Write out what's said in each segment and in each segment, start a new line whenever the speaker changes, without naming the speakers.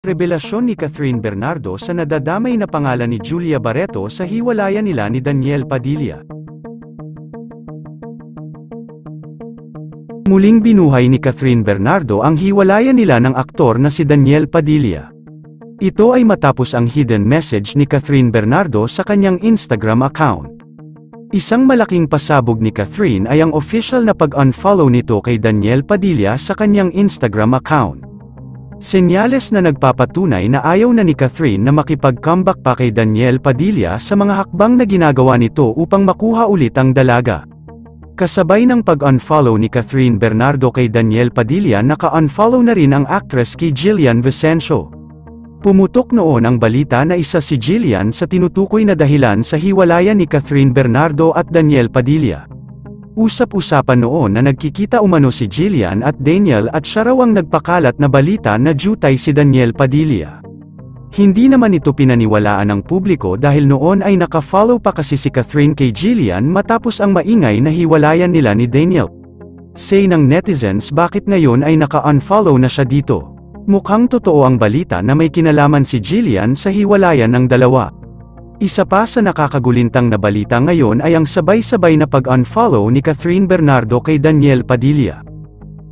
Revelasyon ni Catherine Bernardo sa nadadamay na pangalan ni Julia Barreto sa hiwalayan nila ni Daniel Padilla. Muling binuhay ni Catherine Bernardo ang hiwalayan nila ng aktor na si Daniel Padilla. Ito ay matapos ang hidden message ni Catherine Bernardo sa kanyang Instagram account. Isang malaking pasabog ni Catherine ay ang official na pag-unfollow nito kay Daniel Padilla sa kanyang Instagram account. Senyales na nagpapatunay na ayaw na ni Catherine na makipag-comeback pa kay Daniel Padilla sa mga hakbang na ginagawa nito upang makuha ulit ang dalaga. Kasabay ng pag-unfollow ni Catherine Bernardo kay Daniel Padilla, naka-unfollow na rin ang actress kay Jillian Vicencio. Pumutok noon ang balita na isa si Jillian sa tinutukoy na dahilan sa hiwalayan ni Catherine Bernardo at Daniel Padilla. Usap-usapan noon na nagkikita umano si Jillian at Daniel at siya raw ang nagpakalat na balita na jutay si Daniel Padilla. Hindi naman ito pinaniwalaan ng publiko dahil noon ay naka-follow pa kasi si Catherine kay Jillian matapos ang maingay na hiwalayan nila ni Daniel. Say ng netizens, bakit ngayon ay naka-unfollow na siya dito? Mukhang totoo ang balita na may kinalaman si Jillian sa hiwalayan ng dalawa. Isa pa sa nakakagulintang na balita ngayon ay ang sabay-sabay na pag-unfollow ni Catherine Bernardo kay Daniel Padilla,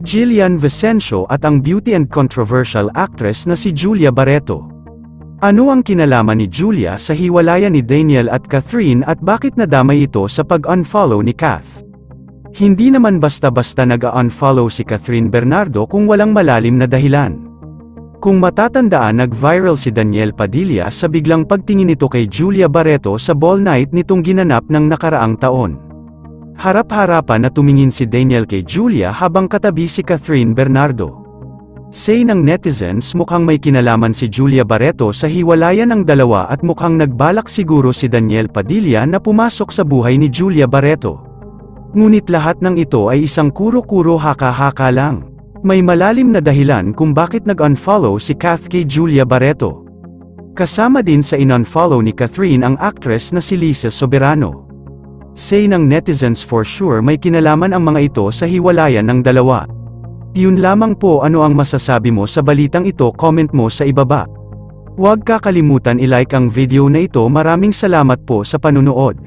Jillian Vicencio at ang beauty and controversial actress na si Julia Barreto. Ano ang kinalaman ni Julia sa hiwalayan ni Daniel at Catherine at bakit nadamay ito sa pag-unfollow ni Kath? Hindi naman basta-basta nag-unfollow si Catherine Bernardo kung walang malalim na dahilan. Kung matatandaan, nag-viral si Daniel Padilla sa biglang pagtingin nito kay Julia Barreto sa ball night nitong ginanap ng nakaraang taon. Harap-harapan na tumingin si Daniel kay Julia habang katabi si Catherine Bernardo. Say ng netizens, mukhang may kinalaman si Julia Barreto sa hiwalayan ng dalawa at mukhang nagbalak siguro si Daniel Padilla na pumasok sa buhay ni Julia Barreto. Ngunit lahat ng ito ay isang kuro-kuro haka-haka lang. May malalim na dahilan kung bakit nag-unfollow si Kath kay Julia Barreto. Kasama din sa in-unfollow ni Catherine ang actress na si Lisa Soberano. Say ng netizens, for sure may kinalaman ang mga ito sa hiwalayan ng dalawa. Yun lamang po, ano ang masasabi mo sa balitang ito? Comment mo sa ibaba. Huwag kakalimutan i-like ang video na ito. Maraming salamat po sa panunood.